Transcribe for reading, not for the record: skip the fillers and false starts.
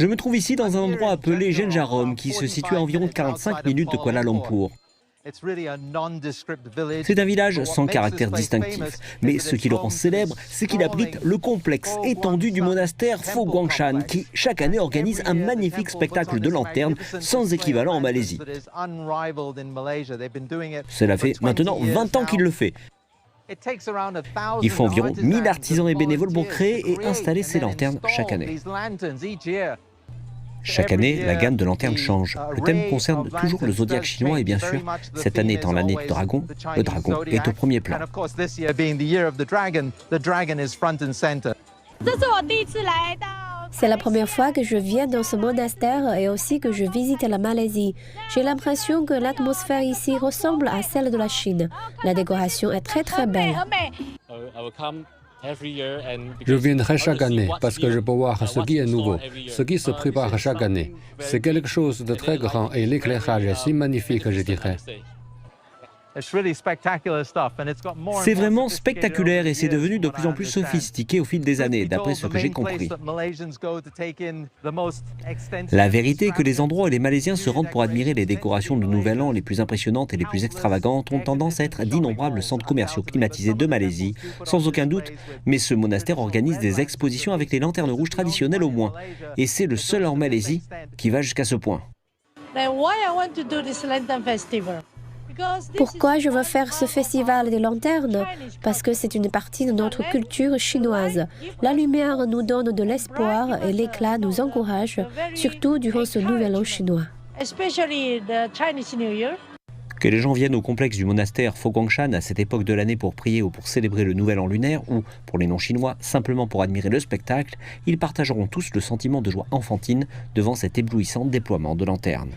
Je me trouve ici dans un endroit appelé Genjarom qui se situe à environ 45 minutes de Kuala Lumpur. C'est un village sans caractère distinctif, mais ce qui le rend célèbre, c'est qu'il abrite le complexe étendu du monastère Fo Guangshan qui, chaque année, organise un magnifique spectacle de lanternes sans équivalent en Malaisie. Cela fait maintenant 20 ans qu'il le fait. Il faut environ 1000 artisans et bénévoles pour créer et installer ces lanternes chaque année. Chaque année, la gamme de lanternes change. Le thème concerne toujours le zodiaque chinois et bien sûr, cette année étant l'année du dragon, le dragon est au premier plan. C'est la première fois que je viens dans ce monastère et aussi que je visite la Malaisie. J'ai l'impression que l'atmosphère ici ressemble à celle de la Chine. La décoration est très belle. Je viendrai chaque année parce que je peux voir ce qui est nouveau, ce qui se prépare chaque année. C'est quelque chose de très grand et l'éclairage est si magnifique, je dirais. C'est vraiment spectaculaire et c'est devenu de plus en plus sophistiqué au fil des années, d'après ce que j'ai compris. La vérité est que les endroits où les Malaisiens se rendent pour admirer les décorations de Nouvel An les plus impressionnantes et les plus extravagantes ont tendance à être d'innombrables centres commerciaux climatisés de Malaisie, sans aucun doute, mais ce monastère organise des expositions avec les lanternes rouges traditionnelles au moins. Et c'est le seul en Malaisie qui va jusqu'à ce point. Pourquoi je veux faire ce festival des lanternes? Parce que c'est une partie de notre culture chinoise. La lumière nous donne de l'espoir et l'éclat nous encourage, surtout durant ce nouvel an chinois. Que les gens viennent au complexe du monastère Fo Guangshan à cette époque de l'année pour prier ou pour célébrer le nouvel an lunaire ou, pour les non-chinois, simplement pour admirer le spectacle, ils partageront tous le sentiment de joie enfantine devant cet éblouissant déploiement de lanternes.